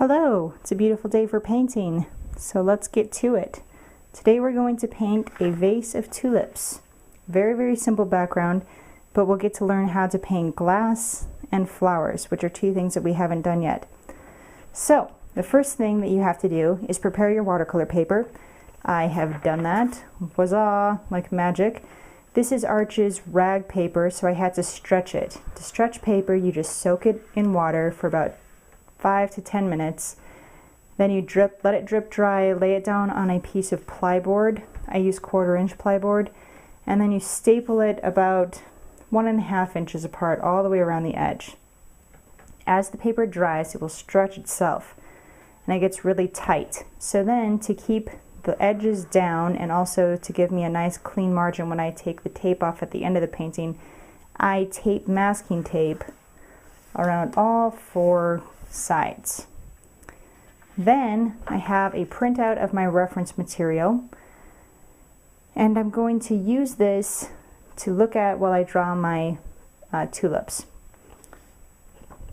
Hello, it's a beautiful day for painting, so let's get to it. Today we're going to paint a vase of tulips. Very simple background, but we'll get to learn how to paint glass and flowers, which are two things that we haven't done yet. So, the first thing that you have to do is prepare your watercolor paper. I have done that, huzzah, like magic. This is Arch's rag paper, so I had to stretch it. To stretch paper, you just soak it in water for about 5 to 10 minutes. Then you let it drip dry, lay it down on a piece of plyboard. I use 1/4 inch plyboard. And then you staple it about 1.5 inches apart all the way around the edge. As the paper dries, it will stretch itself and it gets really tight. So then, to keep the edges down and also to give me a nice clean margin when I take the tape off at the end of the painting, I tape masking tape around all 4 sides. Then I have a printout of my reference material, and I'm going to use this to look at while I draw my tulips.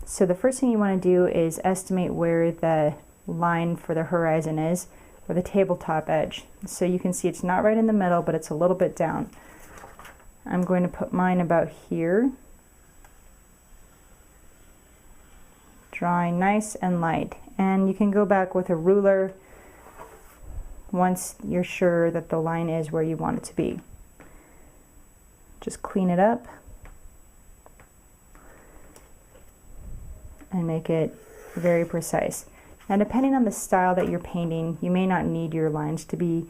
So the first thing you want to do is estimate where the line for the horizon is, or the tabletop edge. So you can see it's not right in the middle, but it's a little bit down. I'm going to put mine about here. Drawing nice and light, and you can go back with a ruler once you're sure that the line is where you want it to be. Just clean it up and make it very precise. And depending on the style that you're painting, you may not need your lines to be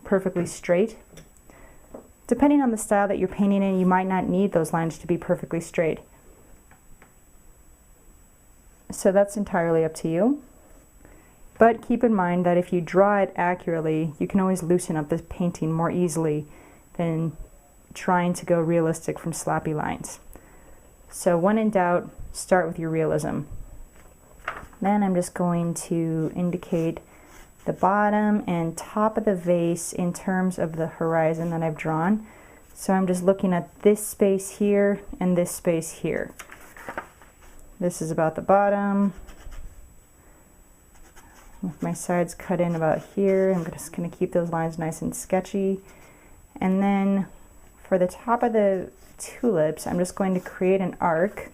perfectly straight. Depending on the style that you're painting in, you might not need those lines to be perfectly straight. So that's entirely up to you. But keep in mind that if you draw it accurately, you can always loosen up this painting more easily than trying to go realistic from sloppy lines. So when in doubt, start with your realism. Then I'm just going to indicate the bottom and top of the vase in terms of the horizon that I've drawn. So I'm just looking at this space here and this space here. This is about the bottom, with my sides cut in about here. I'm just going to keep those lines nice and sketchy. And then for the top of the tulips, I'm just going to create an arc.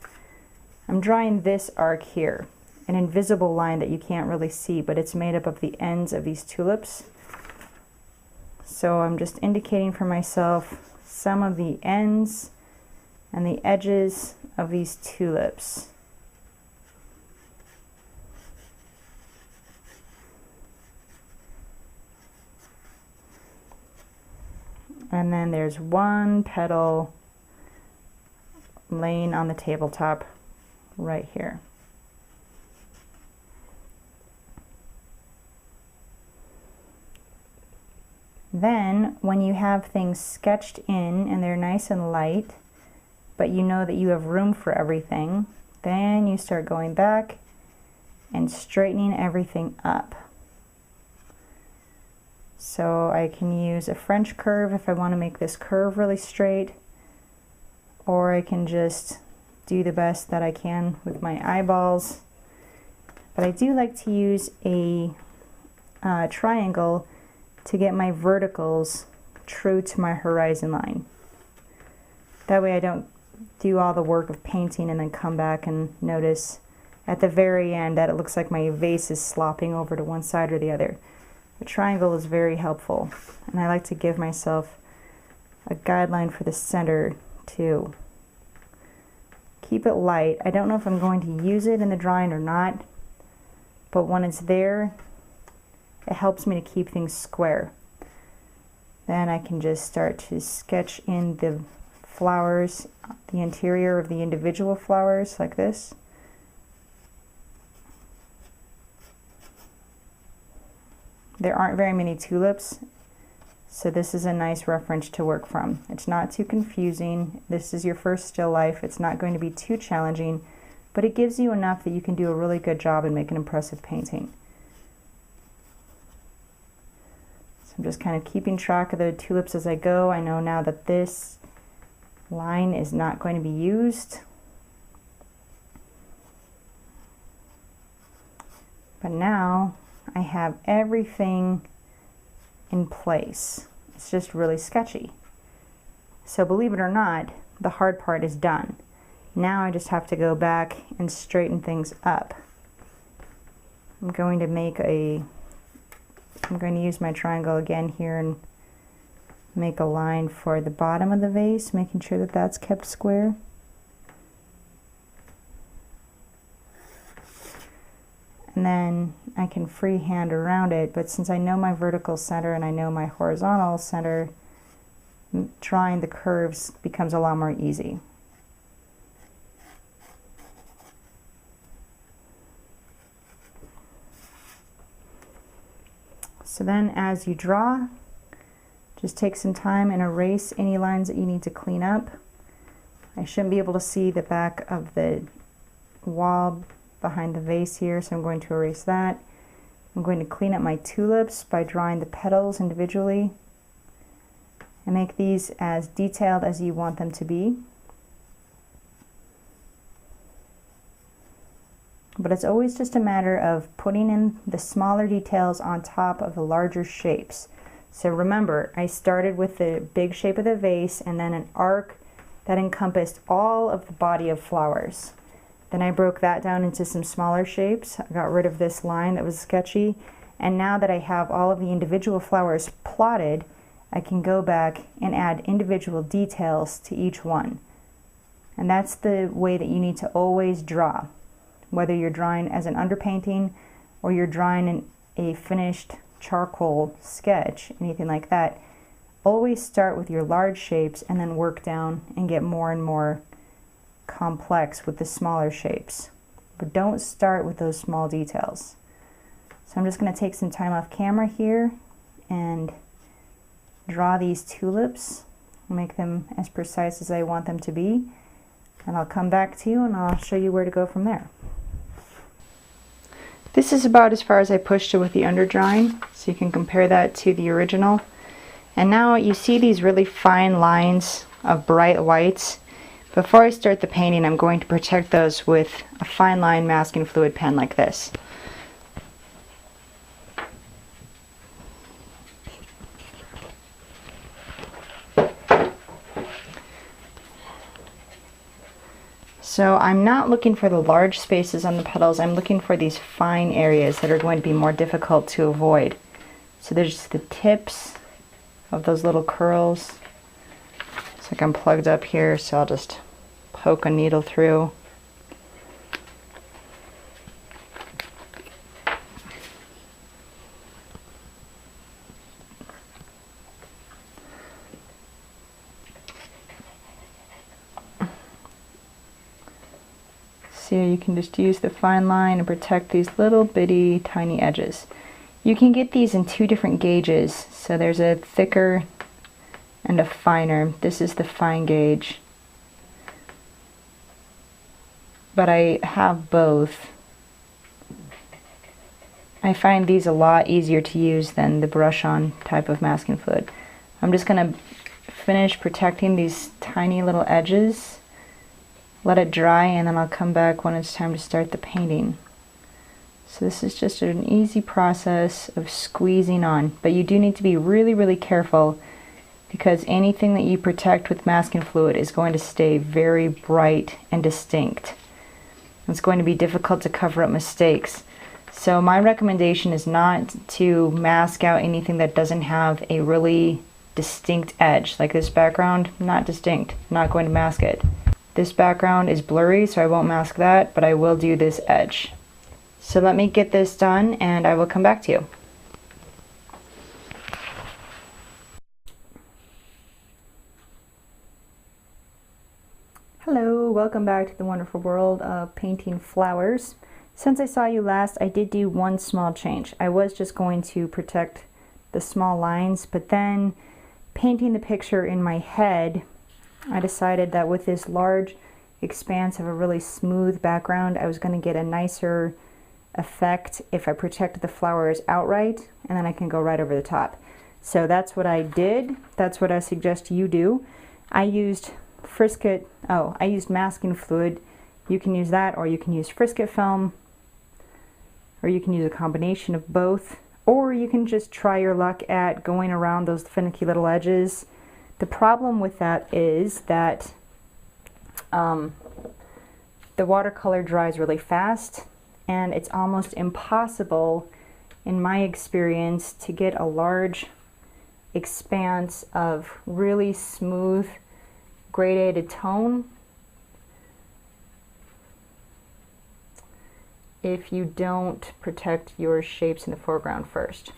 I'm drawing this arc here, an invisible line that you can't really see, but it's made up of the ends of these tulips. So I'm just indicating for myself some of the ends and the edges of these tulips. And then there's one petal laying on the tabletop right here. Then, when you have things sketched in and they're nice and light, but you know that you have room for everything, then you start going back and straightening everything up. So I can use a French curve if I want to make this curve really straight, or I can just do the best that I can with my eyeballs. But I do like to use a triangle to get my verticals true to my horizon line. That way I don't do all the work of painting and then come back and notice at the very end that it looks like my vase is slopping over to one side or the other. A triangle is very helpful, and I like to give myself a guideline for the center too. Keep it light. I don't know if I'm going to use it in the drawing or not, but when it's there, it helps me to keep things square. Then I can just start to sketch in the flowers, the interior of the individual flowers like this. There aren't very many tulips, so this is a nice reference to work from. It's not too confusing. This is your first still life. It's not going to be too challenging, but it gives you enough that you can do a really good job and make an impressive painting. So I'm just kind of keeping track of the tulips as I go. I know now that this line is not going to be used. But now I have everything in place. It's just really sketchy. So believe it or not, the hard part is done. Now I just have to go back and straighten things up. I'm going to use my triangle again here and make a line for the bottom of the vase, making sure that that's kept square. And then I can freehand around it, but since I know my vertical center and I know my horizontal center, drawing the curves becomes a lot more easy. So then as you draw, just take some time and erase any lines that you need to clean up. I shouldn't be able to see the back of the wall behind the vase here, so I'm going to erase that. I'm going to clean up my tulips by drawing the petals individually and make these as detailed as you want them to be. But it's always just a matter of putting in the smaller details on top of the larger shapes. So remember, I started with the big shape of the vase and then an arc that encompassed all of the body of flowers. Then I broke that down into some smaller shapes. I got rid of this line that was sketchy. And now that I have all of the individual flowers plotted, I can go back and add individual details to each one. And that's the way that you need to always draw. Whether you're drawing as an underpainting or you're drawing in a finished charcoal sketch, anything like that, always start with your large shapes and then work down and get more and more complex with the smaller shapes. But don't start with those small details. So I'm just going to take some time off camera here and draw these tulips, make them as precise as I want them to be, and I'll come back to you and I'll show you where to go from there. This is about as far as I pushed it with the underdrawing, so you can compare that to the original. And now you see these really fine lines of bright whites. Before I start the painting, I'm going to protect those with a fine line masking fluid pen like this. So I'm not looking for the large spaces on the petals, I'm looking for these fine areas that are going to be more difficult to avoid. So there's the tips of those little curls. It's like I'm plugged up here, so I'll just poke a needle through. So you can just use the fine line and protect these little bitty tiny edges. You can get these in two different gauges. So there's a thicker and a finer. This is the fine gauge. But I have both. I find these a lot easier to use than the brush-on type of masking fluid. I'm just going to finish protecting these tiny little edges. Let it dry and then I'll come back when it's time to start the painting. So this is just an easy process of squeezing on, but you do need to be really careful because anything that you protect with masking fluid is going to stay very bright and distinct. It's going to be difficult to cover up mistakes. So my recommendation is not to mask out anything that doesn't have a really distinct edge. Like this background, not distinct, I'm not going to mask it. This background is blurry, so I won't mask that, but I will do this edge. So let me get this done and I will come back to you. Hello, welcome back to the wonderful world of painting flowers. Since I saw you last, I did do one small change. I was just going to protect the small lines, but then painting the picture in my head, I decided that with this large expanse of a really smooth background, I was going to get a nicer effect if I protected the flowers outright, and then I can go right over the top. So that's what I did. That's what I suggest you do. I used masking fluid. You can use that, or you can use Frisket film, or you can use a combination of both, or you can just try your luck at going around those finicky little edges. The problem with that is that the watercolor dries really fast, and it's almost impossible, in my experience, to get a large expanse of really smooth gradated tone if you don't protect your shapes in the foreground first.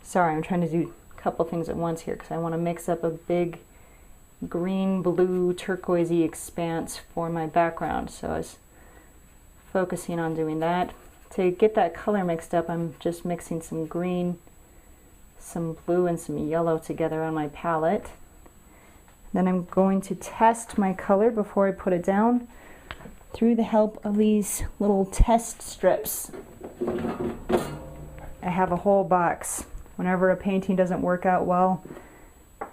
Sorry, I'm trying to do a couple things at once here because I want to mix up a big green, blue, turquoisey expanse for my background. So I was focusing on doing that. To get that color mixed up, I'm just mixing some green, some blue, and some yellow together on my palette. Then I'm going to test my color before I put it down through the help of these little test strips. I have a whole box. Whenever a painting doesn't work out well,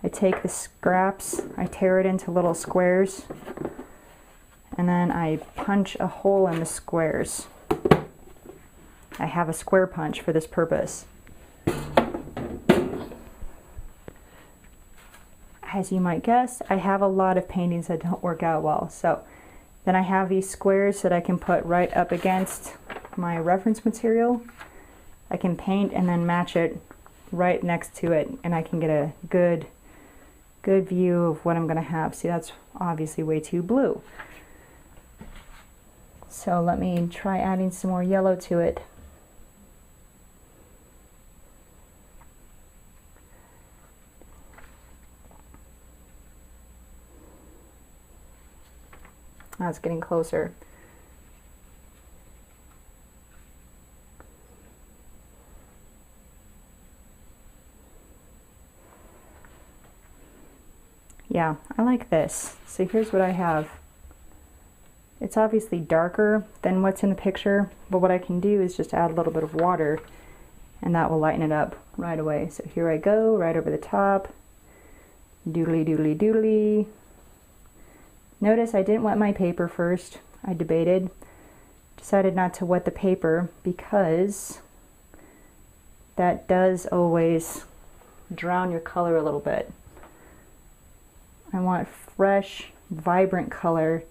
I take the scraps, I tear it into little squares, and then I punch a hole in the squares. I have a square punch for this purpose. As you might guess, I have a lot of paintings that don't work out well. So then I have these squares that I can put right up against my reference material. I can paint and then match it right next to it, and I can get a good view of what I'm going to have. See, that's obviously way too blue. So let me try adding some more yellow to it. That's getting closer. Yeah, I like this. So here's what I have. It's obviously darker than what's in the picture, but what I can do is just add a little bit of water and that will lighten it up right away. So here I go, right over the top. Doodly doodly doodly. Notice I didn't wet my paper first. I debated. Decided not to wet the paper because that does always drown your color a little bit. I want fresh, vibrant color,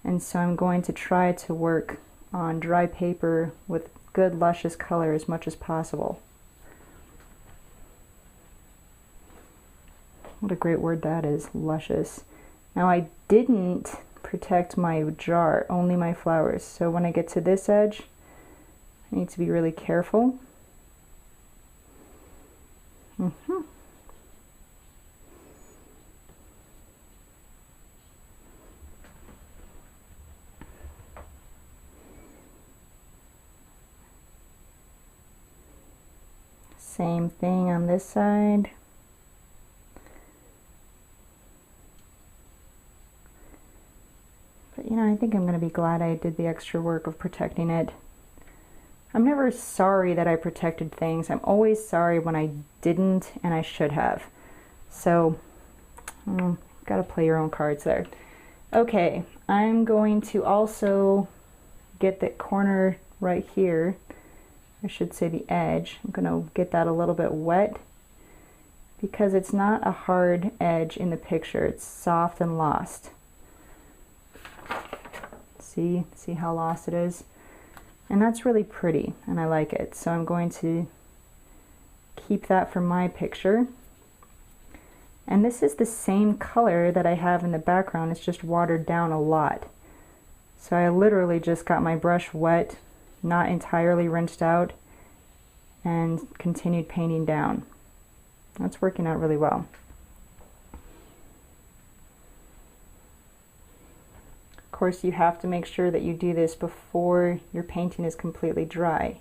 and so I'm going to try to work on dry paper with good, luscious color as much as possible. What a great word that is, luscious. Now I didn't protect my jar, only my flowers, so when I get to this edge, I need to be really careful. Same thing on this side. But you know, I think I'm going to be glad I did the extra work of protecting it. I'm never sorry that I protected things. I'm always sorry when I didn't and I should have. So, gotta play your own cards there. Okay, I'm going to also get the corner right here. I should say the edge. I'm going to get that a little bit wet because it's not a hard edge in the picture. It's soft and lost. See how lost it is? And that's really pretty and I like it. So I'm going to keep that for my picture. And this is the same color that I have in the background. It's just watered down a lot. So I literally just got my brush wet, not entirely rinsed out, and continued painting down. That's working out really well. Of course, you have to make sure that you do this before your painting is completely dry.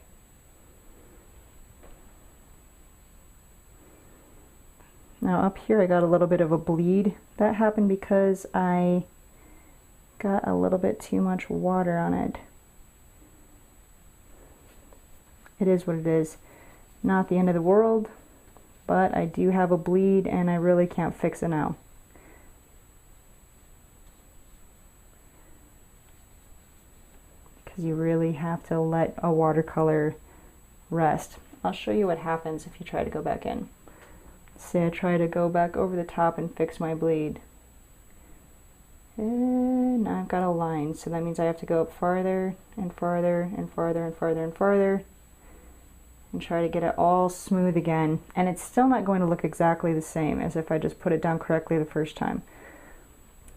Now up here I got a little bit of a bleed. That happened because I got a little bit too much water on it. It is what it is. Not the end of the world, but I do have a bleed and I really can't fix it now. because you really have to let a watercolor rest. I'll show you what happens if you try to go back in. Say I try to go back over the top and fix my bleed. And now I've got a line, so that means I have to go up farther and farther and farther and farther and farther and try to get it all smooth again. And it's still not going to look exactly the same as if I just put it down correctly the first time.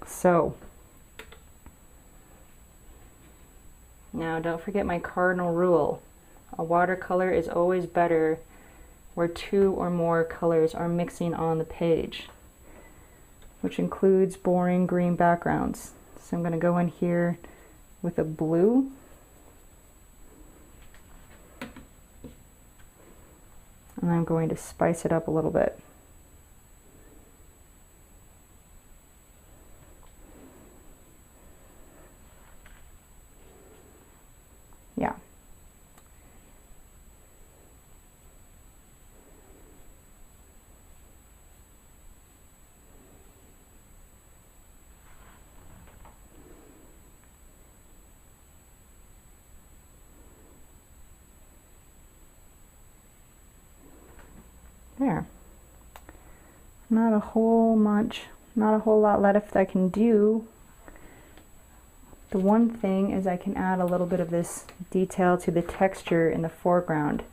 So now don't forget my cardinal rule. A watercolor is always better where two or more colors are mixing on the page, which includes boring green backgrounds. So I'm going to go in here with a blue. And I'm going to spice it up a little bit. Yeah. There. Not a whole lot left I can do. The one thing is I can add a little bit of this detail to the texture in the foreground.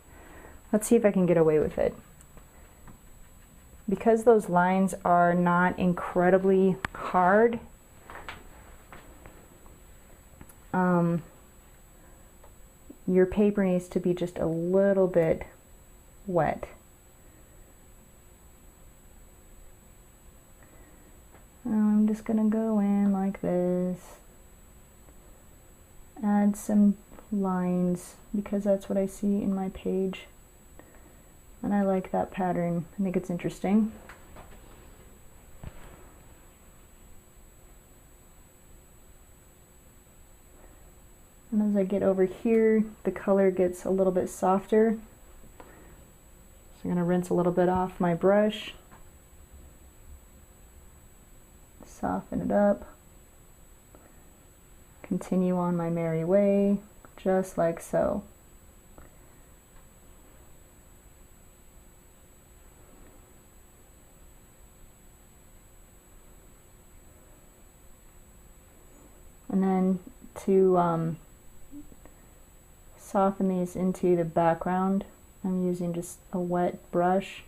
Let's see if I can get away with it. Because those lines are not incredibly hard, your paper needs to be just a little bit wet. I'm just gonna go in like this, add some lines because that's what I see in my page, and I like that pattern. I think it's interesting. And as I get over here, the color gets a little bit softer. So I'm gonna rinse a little bit off my brush. Soften it up, continue on my merry way, just like so. And then to soften these into the background, I'm using just a wet brush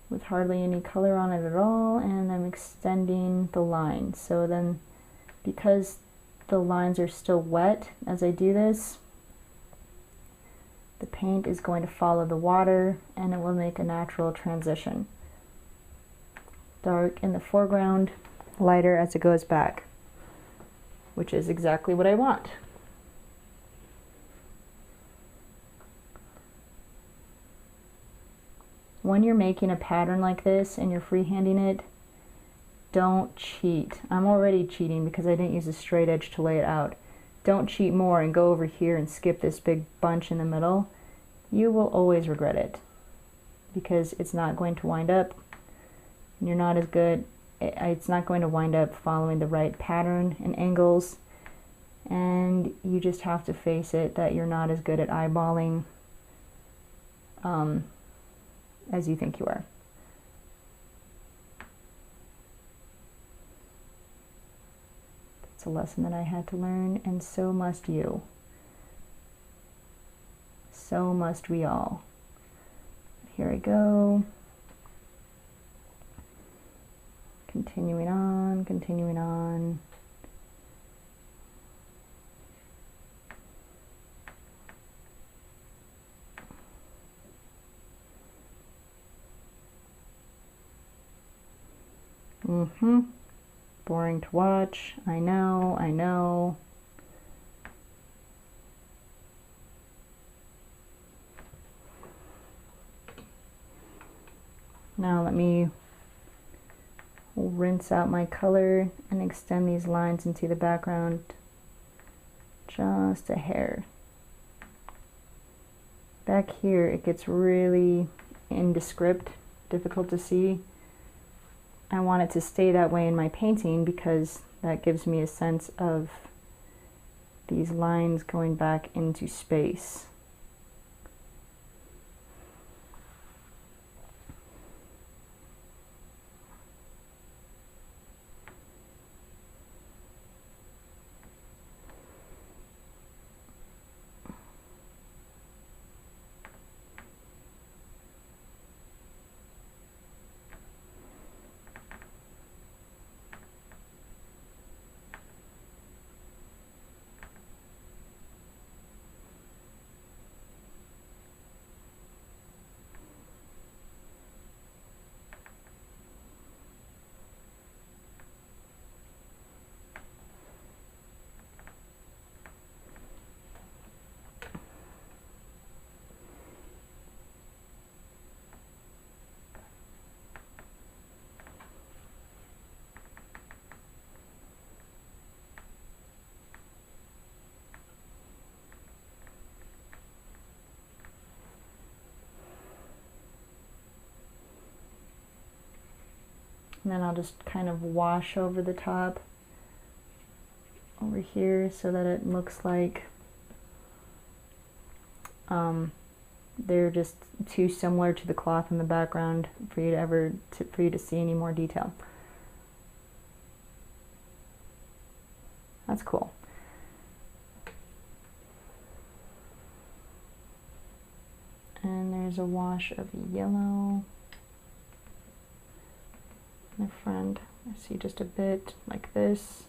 with hardly any color on it at all, and I'm extending the line. So then, because the lines are still wet as I do this, the paint is going to follow the water and it will make a natural transition. Dark in the foreground, lighter as it goes back, which is exactly what I want. When you're making a pattern like this and you're freehanding it, don't cheat. I'm already cheating because I didn't use a straight edge to lay it out. Don't cheat more and go over here and skip this big bunch in the middle. You will always regret it because it's not going to wind up. You're not as good. It's not going to wind up following the right pattern and angles, and you just have to face it that you're not as good at eyeballing as you think you are. It's a lesson that I had to learn, and so must you. So must we all. Here I go. Continuing on, continuing on. Boring to watch. I know, I know. Now let me rinse out my color and extend these lines into the background just a hair. Back here it gets really indescript, difficult to see. I want it to stay that way in my painting because that gives me a sense of these lines going back into space. And then I'll just kind of wash over the top over here so that it looks like they're just too similar to the cloth in the background for you to see any more detail. That's cool. And there's a wash of yellow in the front. I see just a bit like this.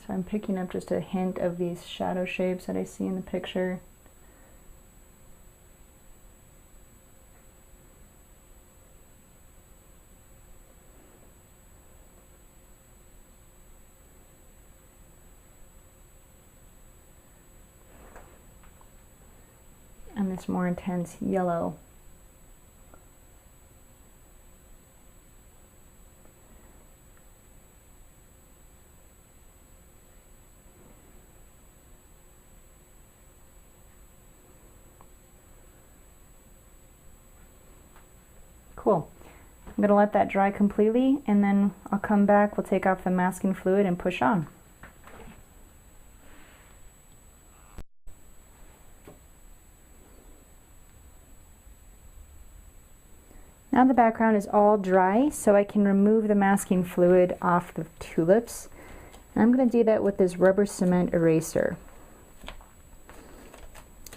So I'm picking up just a hint of these shadow shapes that I see in the picture. And this more intense yellow. Cool. I'm going to let that dry completely, and then I'll come back, we'll take off the masking fluid and push on. Now the background is all dry, so I can remove the masking fluid off the tulips. And I'm going to do that with this rubber cement eraser.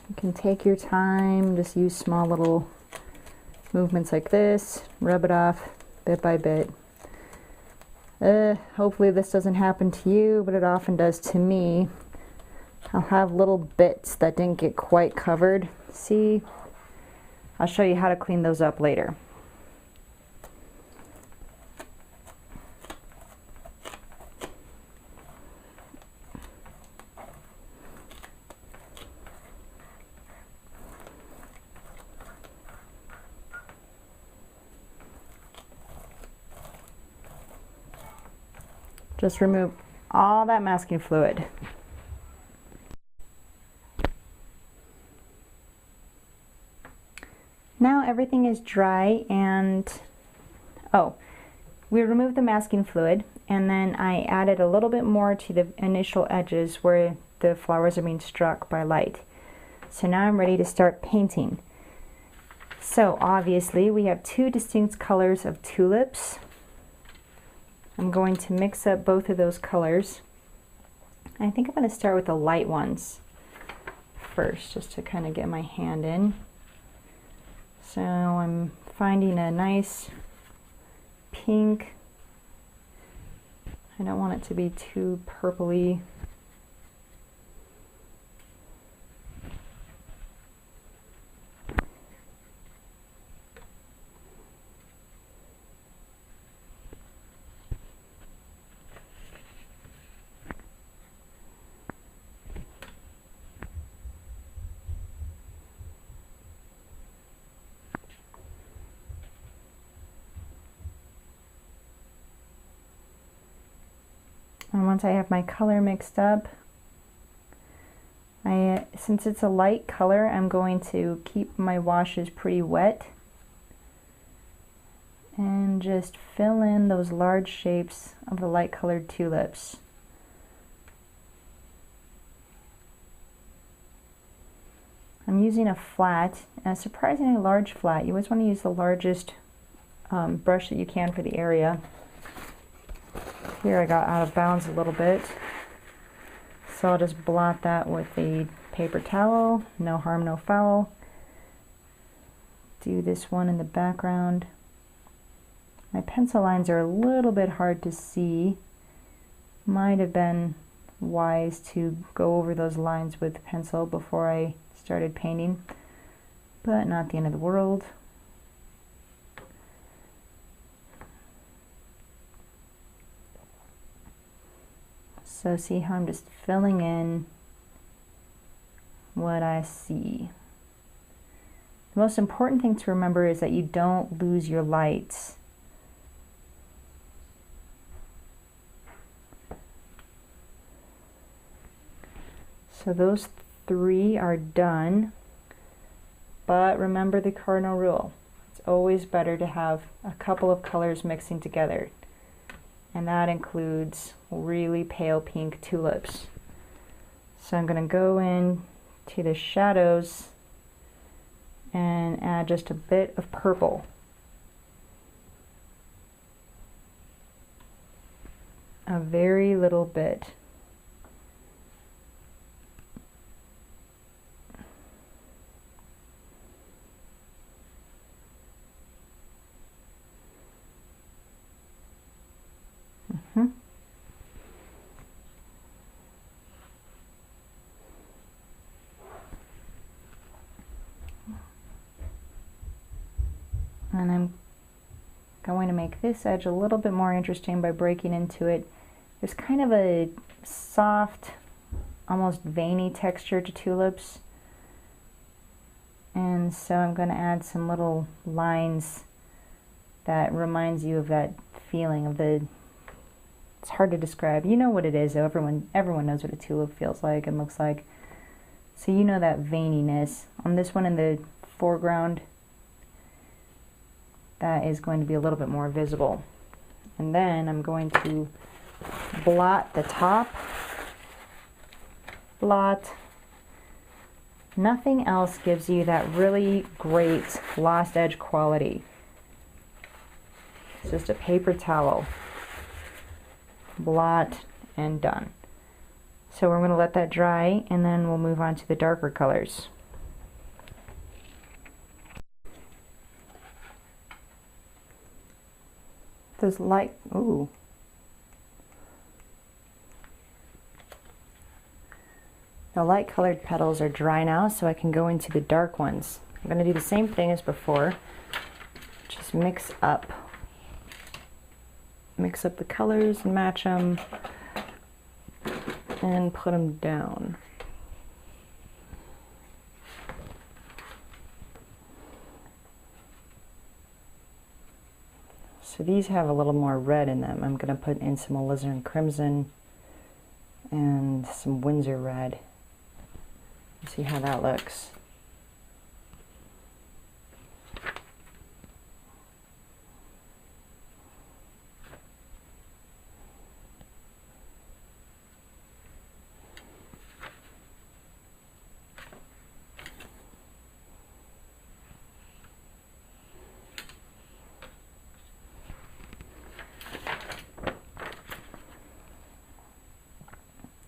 You can take your time, just use small little movements like this, rub it off bit by bit. Hopefully this doesn't happen to you, but it often does to me. I'll have little bits that didn't get quite covered. See? I'll show you how to clean those up later. Just remove all that masking fluid. Now everything is dry, and we removed the masking fluid, and then I added a little bit more to the initial edges where the flowers are being struck by light. So now I'm ready to start painting. So obviously we have two distinct colors of tulips. I'm going to mix up both of those colors. I think I'm going to start with the light ones first, just to kind of get my hand in. So I'm finding a nice pink. I don't want it to be too purpley. And once I have my color mixed up, Since it's a light color, I'm going to keep my washes pretty wet and just fill in those large shapes of the light colored tulips. I'm using a flat, a surprisingly large flat. You always want to use the largest brush that you can for the area. Here I got out of bounds a little bit, so I'll just blot that with a paper towel. No harm, no foul. Do this one in the background. My pencil lines are a little bit hard to see. Might have been wise to go over those lines with pencil before I started painting, but not the end of the world. So see how I'm just filling in what I see. The most important thing to remember is that you don't lose your lights. So those three are done, but remember the cardinal rule. It's always better to have a couple of colors mixing together, and that includes really pale pink tulips. So I'm going to go in to the shadows and add just a bit of purple. A very little bit. And I'm going to make this edge a little bit more interesting by breaking into it. There's kind of a soft, almost veiny texture to tulips. And so I'm going to add some little lines that reminds you of that feeling of the, it's hard to describe. You know what it is, everyone knows what a tulip feels like and looks like. So you know that veininess. On this one in the foreground, that is going to be a little bit more visible. And then I'm going to blot the top. Blot. Nothing else gives you that really great lost edge quality. It's just a paper towel. Blot and done. So we're going to let that dry, and then we'll move on to the darker colors. Those light, ooh. The light colored petals are dry now, so I can go into the dark ones. I'm going to do the same thing as before. Just mix up the colors and match them and put them down. So these have a little more red in them. I'm going to put in some alizarin crimson and some Windsor red. See how that looks.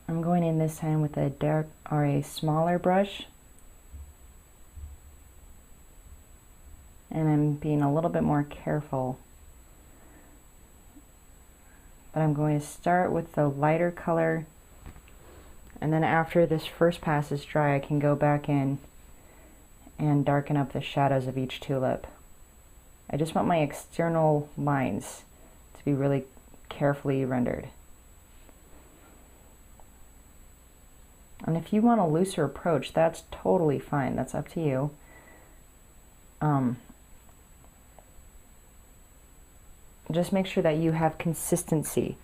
I'm going in this time with a dark or a smaller brush, and I'm being a little bit more careful, but I'm going to start with the lighter color, and then after this first pass is dry, I can go back in and darken up the shadows of each tulip. I just want my external lines to be really carefully rendered. And if you want a looser approach, that's totally fine. That's up to you. Just make sure that you have consistency.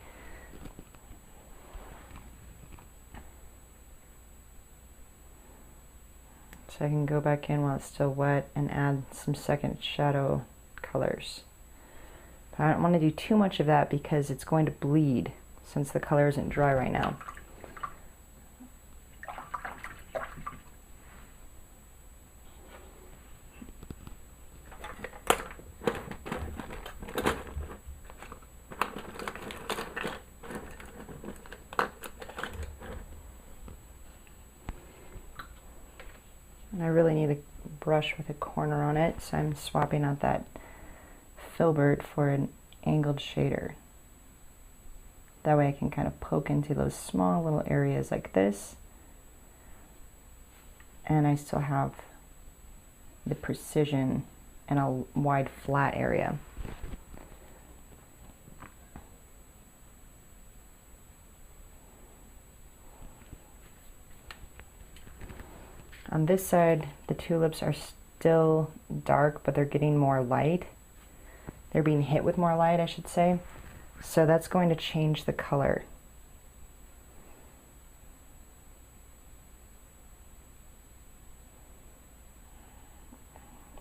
So I can go back in while it's still wet and add some second shadow colors. But I don't want to do too much of that because it's going to bleed since the color isn't dry right now. And I really need a brush with a corner on it, so I'm swapping out that filbert for an angled shader. That way I can kind of poke into those small little areas like this, and I still have the precision in a wide flat area. On this side, the tulips are still dark, but they're getting more light. They're being hit with more light, I should say. So that's going to change the color.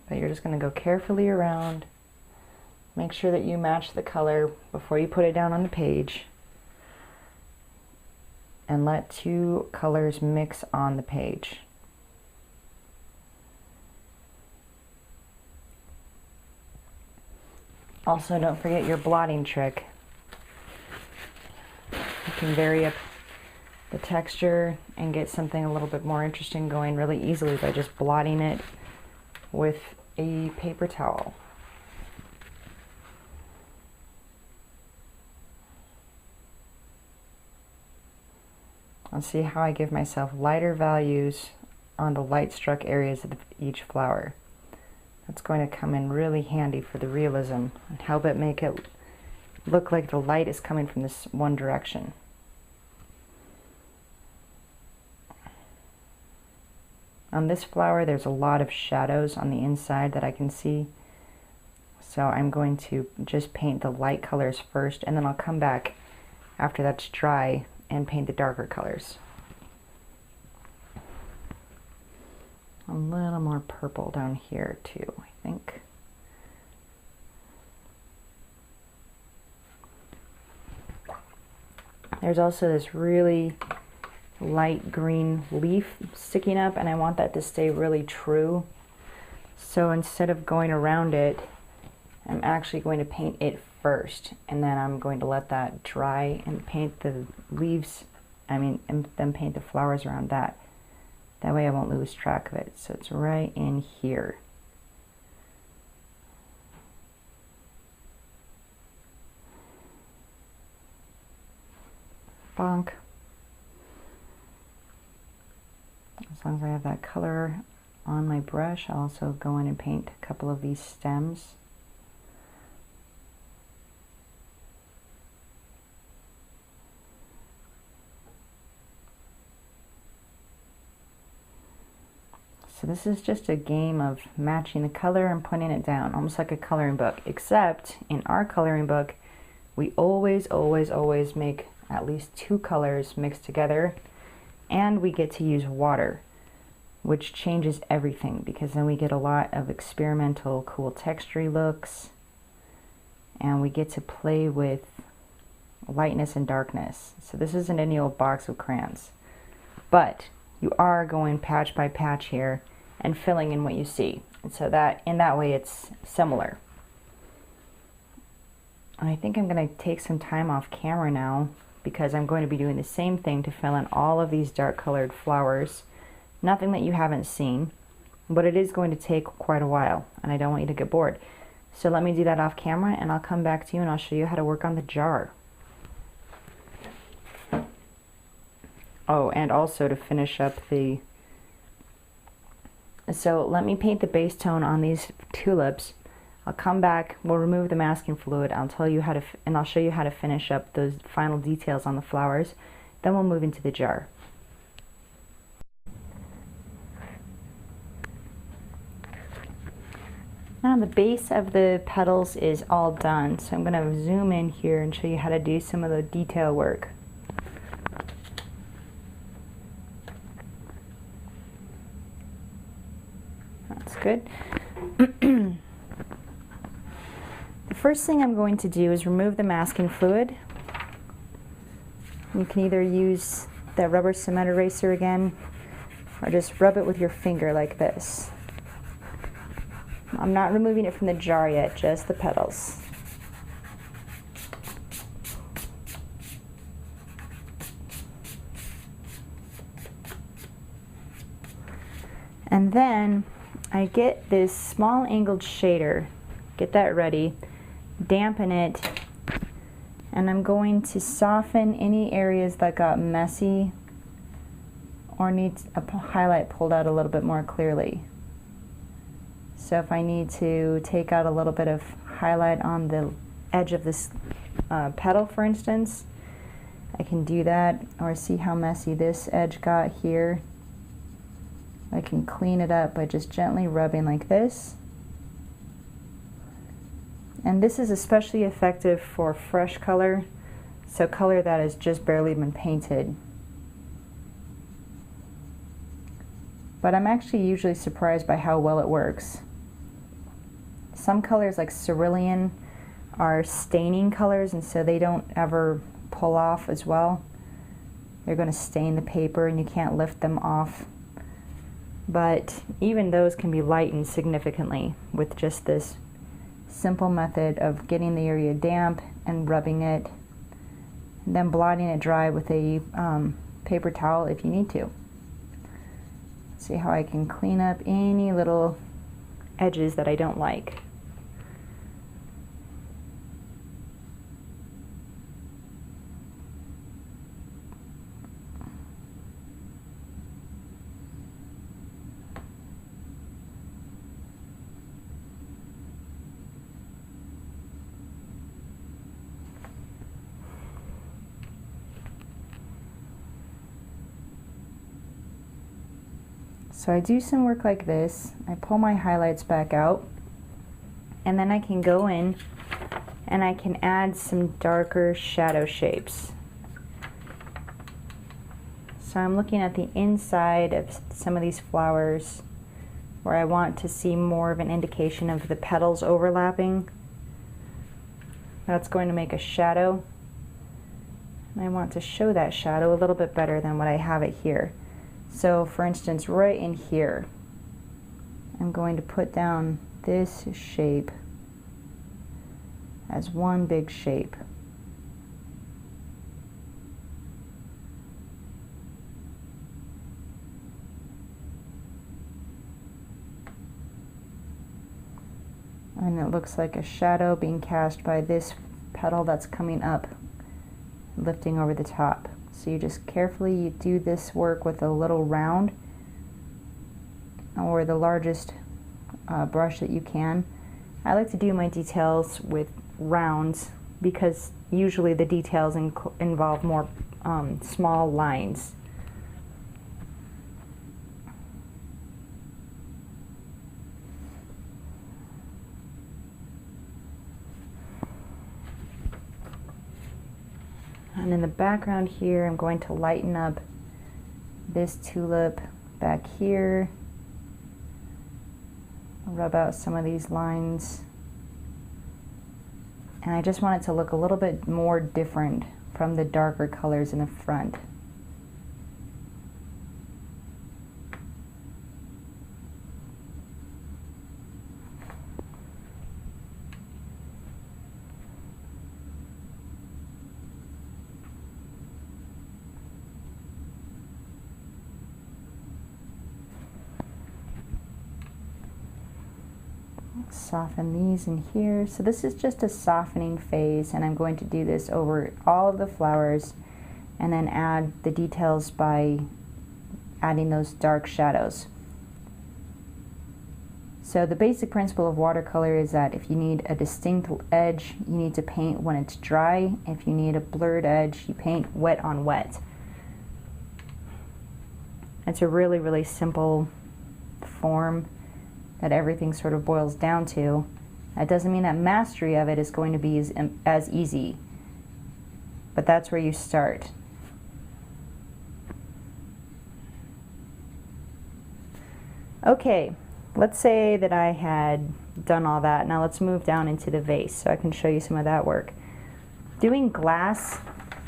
But you're just going to go carefully around. Make sure that you match the color before you put it down on the page. And let two colors mix on the page. Also, don't forget your blotting trick. You can vary up the texture and get something a little bit more interesting going really easily by just blotting it with a paper towel. I'll see how I give myself lighter values on the light struck areas of each flower. That's going to come in really handy for the realism and help it make it look like the light is coming from this one direction. On this flower, there's a lot of shadows on the inside that I can see. So I'm going to just paint the light colors first, and then I'll come back after that's dry and paint the darker colors. A little more purple down here too, I think. There's also this really light green leaf sticking up, and I want that to stay really true. So instead of going around it, I'm actually going to paint it first, and then I'm going to let that dry and paint the leaves, and then paint the flowers around that. That way I won't lose track of it. So it's right in here. Bonk. As long as I have that color on my brush, I'll also go in and paint a couple of these stems. So this is just a game of matching the color and putting it down, almost like a coloring book, except in our coloring book, we always make at least two colors mixed together, and we get to use water, which changes everything, because then we get a lot of experimental, cool textury looks, and we get to play with lightness and darkness. So this isn't any old box of crayons, but you are going patch by patch here and filling in what you see. And so that in that way it's similar. And I think I'm going to take some time off camera now, because I'm going to be doing the same thing to fill in all of these dark colored flowers. Nothing that you haven't seen, but it is going to take quite a while, and I don't want you to get bored. So let me do that off camera, and I'll come back to you and I'll show you how to work on the jar. Oh, and also to finish up the... So let me paint the base tone on these tulips. I'll come back, we'll remove the masking fluid, I'll tell you how to, and I'll show you how to finish up those final details on the flowers. Then we'll move into the jar. Now the base of the petals is all done, so I'm going to zoom in here and show you how to do some of the detail work. That's good. The first thing I'm going to do is remove the masking fluid. You can either use that rubber cement eraser again, or just rub it with your finger like this. I'm not removing it from the jar yet, just the petals. And then I get this small angled shader, get that ready, dampen it, and I'm going to soften any areas that got messy or needs a highlight pulled out a little bit more clearly. So if I need to take out a little bit of highlight on the edge of this petal, for instance, I can do that. Or see how messy this edge got here. I can clean it up by just gently rubbing like this. And this is especially effective for fresh color, so color that has just barely been painted. But I'm actually usually surprised by how well it works. Some colors like cerulean are staining colors, and so they don't ever pull off as well. They're going to stain the paper and you can't lift them off. But even those can be lightened significantly with just this simple method of getting the area damp and rubbing it, and then blotting it dry with a paper towel if you need to. See how I can clean up any little edges that I don't like. So I do some work like this, I pull my highlights back out, and then I can go in and I can add some darker shadow shapes. So I'm looking at the inside of some of these flowers where I want to see more of an indication of the petals overlapping. That's going to make a shadow, and I want to show that shadow a little bit better than what I have it here. So for instance, right in here, I'm going to put down this shape as one big shape. And it looks like a shadow being cast by this petal that's coming up, lifting over the top. So you just carefully do this work with a little round or the largest brush that you can. I like to do my details with rounds because usually the details involve more small lines. And in the background here, I'm going to lighten up this tulip back here. Rub out some of these lines. And I just want it to look a little bit more different from the darker colors in the front. Soften these in here. So this is just a softening phase, and I'm going to do this over all of the flowers and then add the details by adding those dark shadows. So the basic principle of watercolor is that if you need a distinct edge, you need to paint when it's dry. If you need a blurred edge, you paint wet on wet. It's a really, really simple form that everything sort of boils down to. That doesn't mean that mastery of it is going to be as easy, but that's where you start. Okay, let's say that I had done all that. Now let's move down into the vase so I can show you some of that work. Doing glass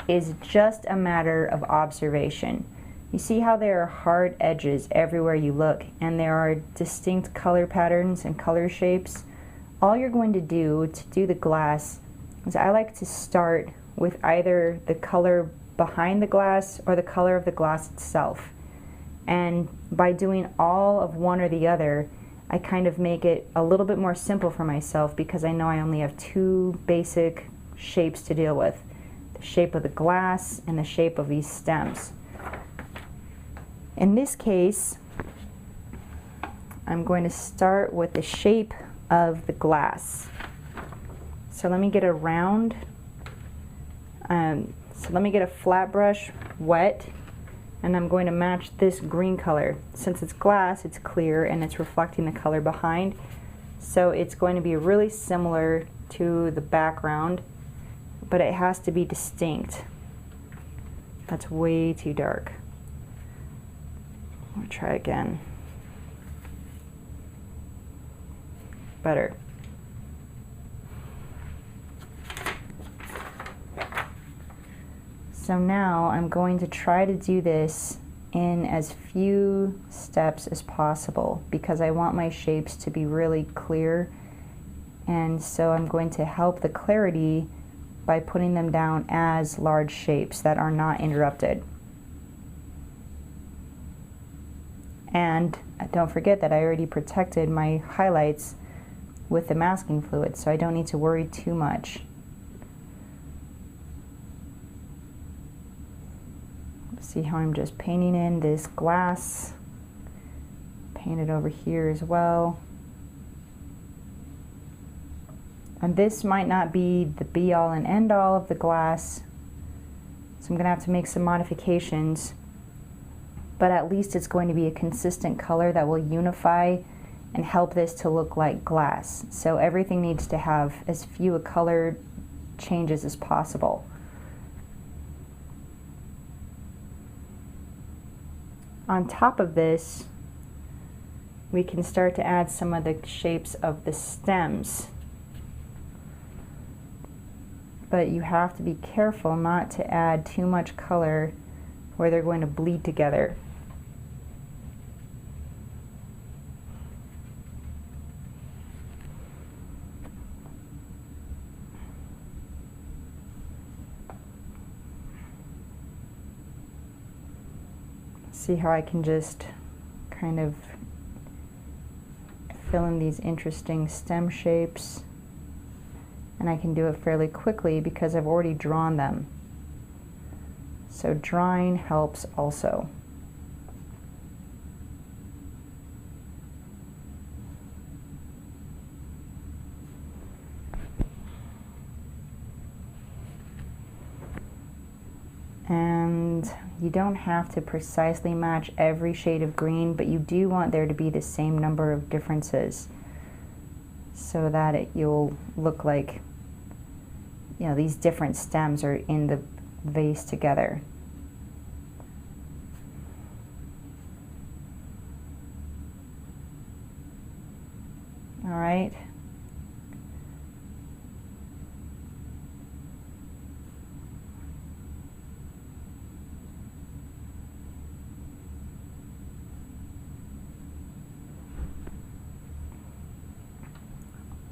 is just a matter of observation. You see how there are hard edges everywhere you look, and there are distinct color patterns and color shapes. All you're going to do the glass is, I like to start with either the color behind the glass or the color of the glass itself. And by doing all of one or the other, I kind of make it a little bit more simple for myself, because I know I only have two basic shapes to deal with: the shape of the glass and the shape of these stems. In this case, I'm going to start with the shape of the glass. So let me get a round, so let me get a flat brush wet, and I'm going to match this green color. Since it's glass, it's clear and it's reflecting the color behind, so it's going to be really similar to the background, but it has to be distinct. That's way too dark. I'll try again. Better. So now I'm going to try to do this in as few steps as possible, because I want my shapes to be really clear, and so I'm going to help the clarity by putting them down as large shapes that are not interrupted. And don't forget that I already protected my highlights with the masking fluid, so I don't need to worry too much. See how I'm just painting in this glass, paint it over here as well. And this might not be the be all and end all of the glass, so I'm gonna have to make some modifications, but at least it's going to be a consistent color that will unify and help this to look like glass. So everything needs to have as few color changes as possible. On top of this, we can start to add some of the shapes of the stems. But you have to be careful not to add too much color where they're going to bleed together. See how I can just kind of fill in these interesting stem shapes, and I can do it fairly quickly because I've already drawn them. So drawing helps also. And you don't have to precisely match every shade of green, but you do want there to be the same number of differences so that you'll look like, you know, these different stems are in the vase together. All right.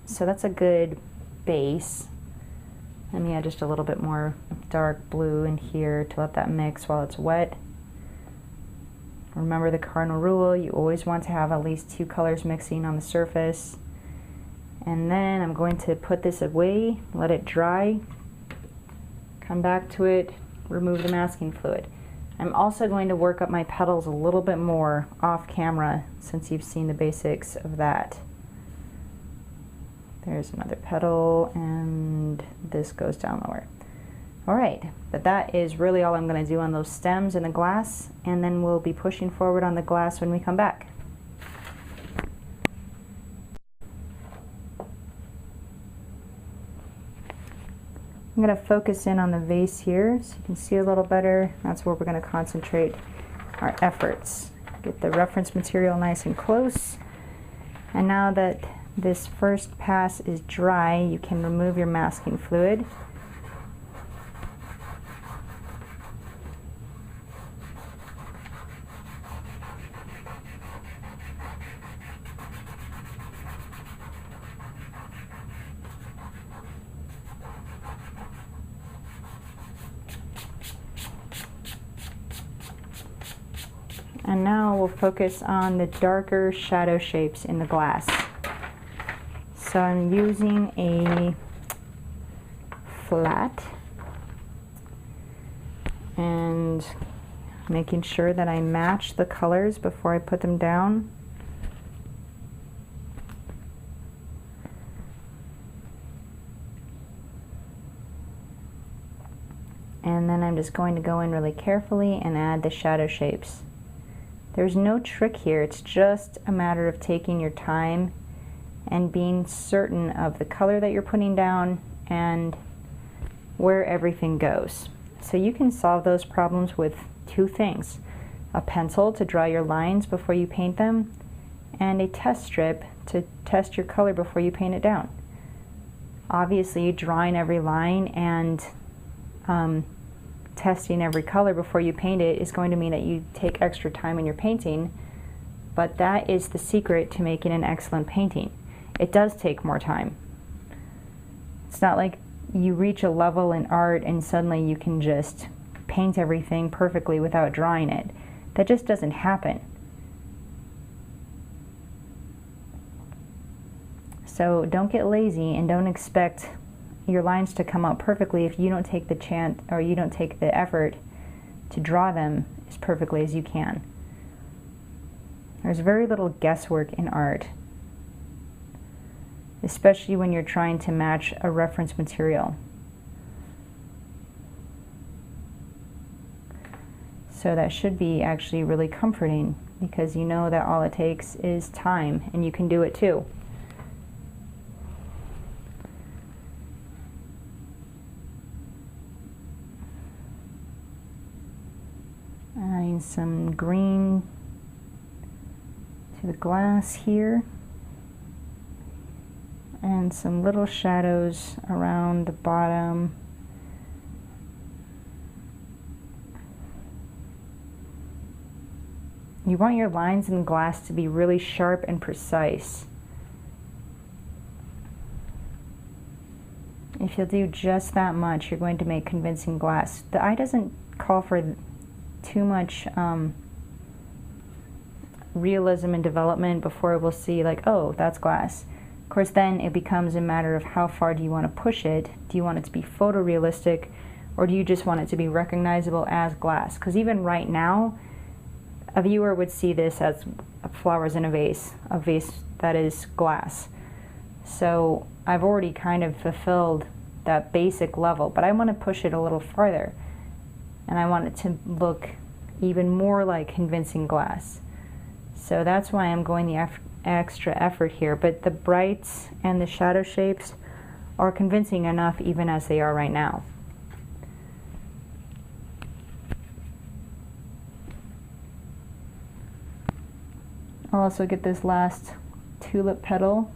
So that's a good base. Let me add just a little bit more dark blue in here to let that mix while it's wet. Remember the cardinal rule, you always want to have at least two colors mixing on the surface. And then I'm going to put this away, let it dry, come back to it, remove the masking fluid. I'm also going to work up my petals a little bit more off camera, since you've seen the basics of that. There's another petal, and this goes down lower. All right, but that is really all I'm going to do on those stems and the glass, and then we'll be pushing forward on the glass when we come back. I'm going to focus in on the vase here so you can see a little better. That's where we're going to concentrate our efforts. Get the reference material nice and close. And now that this first pass is dry, you can remove your masking fluid. And now we'll focus on the darker shadow shapes in the glass. So I'm using a flat and making sure that I match the colors before I put them down. And then I'm just going to go in really carefully and add the shadow shapes. There's no trick here, it's just a matter of taking your time and being certain of the color that you're putting down and where everything goes. So you can solve those problems with two things: a pencil to draw your lines before you paint them, and a test strip to test your color before you paint it down. Obviously, drawing every line and testing every color before you paint it is going to mean that you take extra time in your painting, but that is the secret to making an excellent painting. It does take more time. It's not like you reach a level in art and suddenly you can just paint everything perfectly without drawing it. That just doesn't happen. So don't get lazy and don't expect your lines to come out perfectly if you don't take the chance or you don't take the effort to draw them as perfectly as you can. There's very little guesswork in art, especially when you're trying to match a reference material. So that should be actually really comforting, because you know that all it takes is time and you can do it too. Adding some green to the glass here, and some little shadows around the bottom. You want your lines in the glass to be really sharp and precise. If you'll do just that much, you're going to make convincing glass. The eye doesn't call for too much realism and development before we'll see like, oh, that's glass. Of course, then it becomes a matter of how far do you want to push it. Do you want it to be photorealistic, or do you just want it to be recognizable as glass? Because even right now, a viewer would see this as flowers in a vase that is glass. So I've already kind of fulfilled that basic level, but I want to push it a little farther. And I want it to look even more like convincing glass. So that's why I'm going the extra effort here. But the brights and the shadow shapes are convincing enough even as they are right now. I'll also get this last tulip petal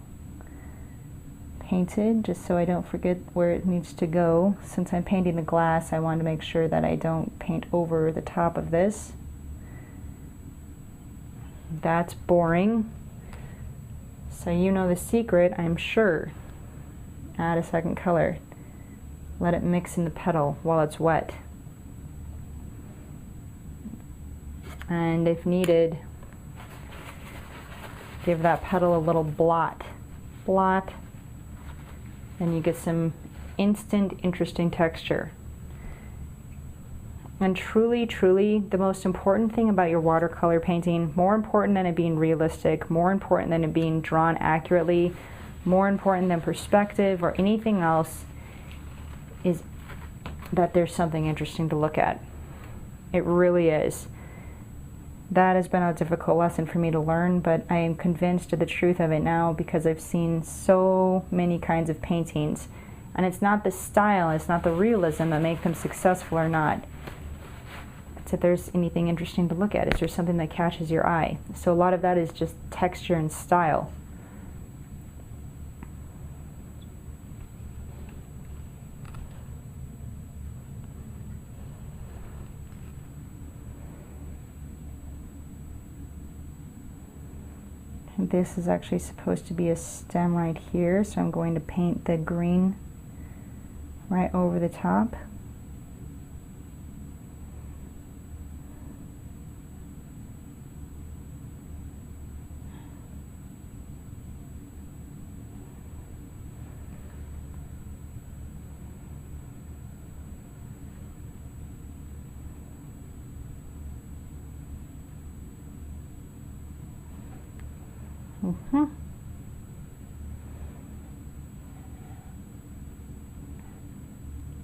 painted, just so I don't forget where it needs to go. Since I'm painting the glass, I want to make sure that I don't paint over the top of this. That's boring. So you know the secret, I'm sure. Add a second color. Let it mix in the petal while it's wet. And if needed, give that petal a little blot. And you get some instant interesting texture. And truly, truly, the most important thing about your watercolor painting, more important than it being realistic, more important than it being drawn accurately, more important than perspective or anything else, is that there's something interesting to look at. It really is. That has been a difficult lesson for me to learn, but I am convinced of the truth of it now because I've seen so many kinds of paintings. And it's not the style, it's not the realism that make them successful or not. It's if there's anything interesting to look at. Is there something that catches your eye? So a lot of that is just texture and style. This is actually supposed to be a stem right here, so I'm going to paint the green right over the top.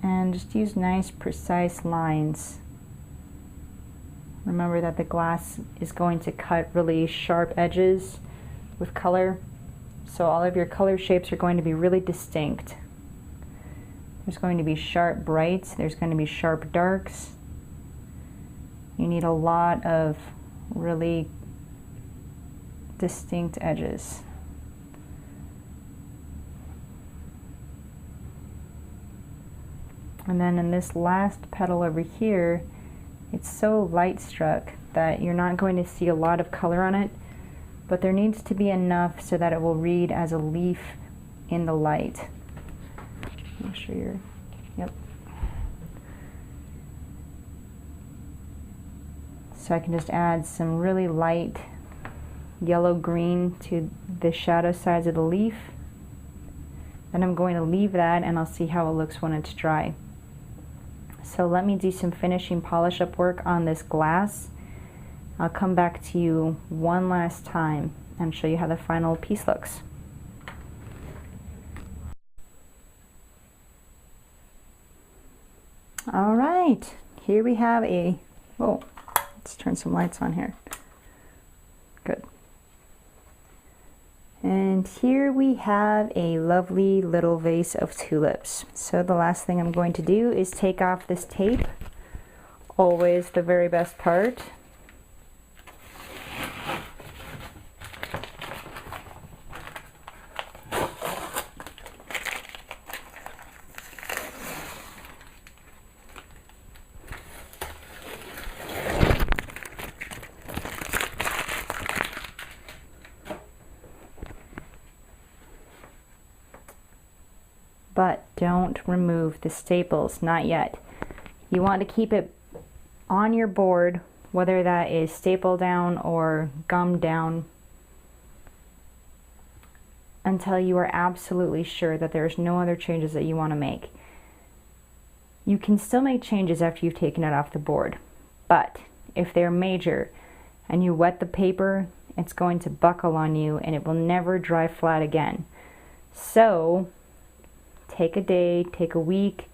And just use nice precise lines. Remember that the glass is going to cut really sharp edges with color, so all of your color shapes are going to be really distinct. There's going to be sharp brights, there's going to be sharp darks. You need a lot of really distinct edges. And then in this last petal over here, it's so light struck that you're not going to see a lot of color on it, but there needs to be enough so that it will read as a leaf in the light. Make sure you're, yep. So I can just add some really light yellow-green to the shadow sides of the leaf. Then I'm going to leave that and I'll see how it looks when it's dry. So let me do some finishing polish up work on this glass. I'll come back to you one last time and show you how the final piece looks. All right, here we have a, oh, let's turn some lights on here. Good. And here we have a lovely little vase of tulips. So the last thing I'm going to do is take off this tape, always the very best part. But don't remove the staples, not yet. You want to keep it on your board, whether that is staple down or gum down, until you are absolutely sure that there's no other changes that you want to make. You can still make changes after you've taken it off the board, but if they're major and you wet the paper, it's going to buckle on you and it will never dry flat again. So take a day, take a week,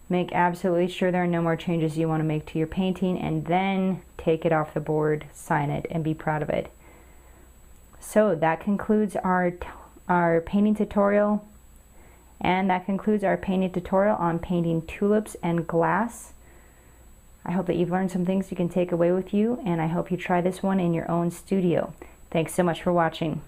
make absolutely sure there are no more changes you want to make to your painting, and then take it off the board, sign it, and be proud of it. So that concludes our painting tutorial, and that concludes our painting tutorial on painting tulips and glass. I hope that you've learned some things you can take away with you, and I hope you try this one in your own studio. Thanks so much for watching.